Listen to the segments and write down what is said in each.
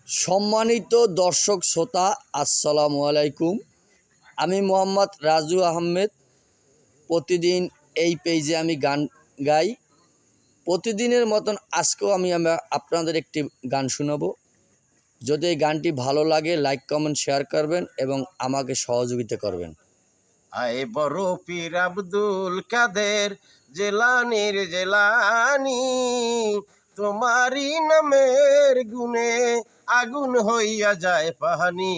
সম্মানিত দর্শক শ্রোতা, আসসালামু আলাইকুম। আমি মোহাম্মদ রাজু আহমেদ। প্রতিদিন এই পেজে আমি গান গাই। প্রতিদিনের মতন আজকেও আমি আপনাদের একটি গান শোনাবো। যদি এই গানটি ভালো লাগে, লাইক কমেন্ট শেয়ার করবেন এবং আমাকে সহযোগিতা করবেন। আয় বড় পীর আব্দুল কাদের জেলানির জেলানি, তোমারি নামের গুণে আগুন হইয়া যায় পাহানি।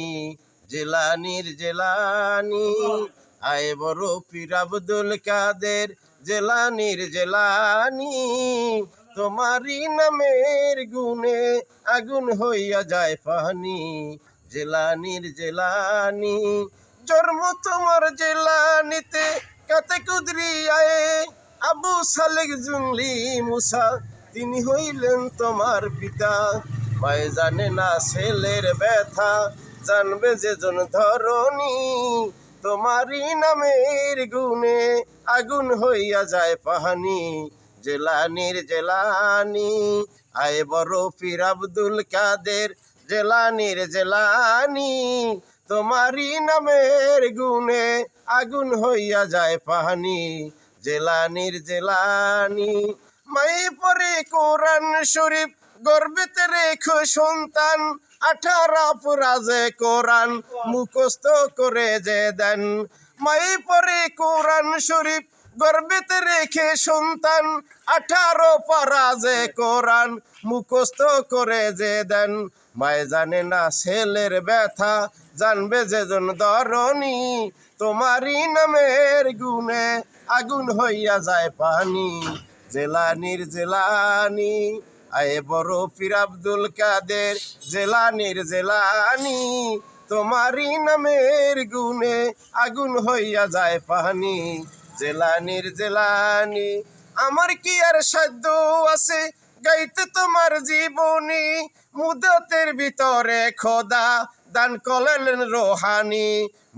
জেলানির জেলানি, আয় বড় পীর আব্দুল কাদের জেলানির জেলানি, তোমারি নামের গুণে আগুন হইয়া যায় পাহানি। জেলানির জেলানি, জন্ম তোমার জেলানিতে কাতে কুদরি আয়ে, আবু সালেক জুংলি মুসা তিনি হইলেন তোমার পিতা। মায়ে জানে না ছেলের ব্যথা, জানবে যে জন ধরণী, তোমারই নামের গুণে আগুন হইয়া যায় পাহানি। জেলানির জেলানি, আয় বড় পীর আব্দুল কাদের জেলানির জেলানি, তোমারি নামের গুণে আগুন হইয়া যায় পাহানি। জেলানির জেলানি, মাই পরে কোরআন শরীফ গর্বেতে রেখো সন্তান, 18 পুরাজে কোরআন মুখস্থ করে যে দেন। মাই পরে কোরআন শরীফ গর্বেতে রেখে সন্তান, 18 পারাজে কোরআন মুখস্থ করে যে দেন। মায়ে জানে না ছেলের ব্যথা, জানবে যে জন ধরণী, তোমারই নামের গুণে আগুন হইয়া যায় পানি। জেলানির জেলানি, আয়ে বড় পীর আব্দুল কাদের জেলানির জেলানি, তোমারই নামের গুণে আগুন হইয়া যায় পানি। জেলানির জেলানি, আমার কি আর সাধ্য আছে গাইতে তোমার জীবনী, মুদতের ভিতরে খোদা দান করলেন রোহানি।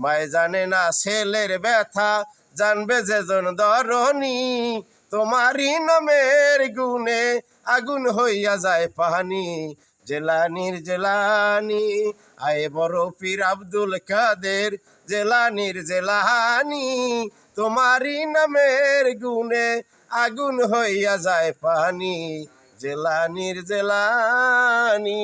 মায় জানে না ছেলের ব্যথা, জানবে যে জন ধরণী, তোমারই নামের গুণে আগুন হইয়া যায় পানি। জেলানির জেলানি, আয় বড় পীর আব্দুল কাদের জেলানির জেলানি, তোমারই নামের গুণে আগুন হইয়া যায় পানি। জেলানির জেলানি।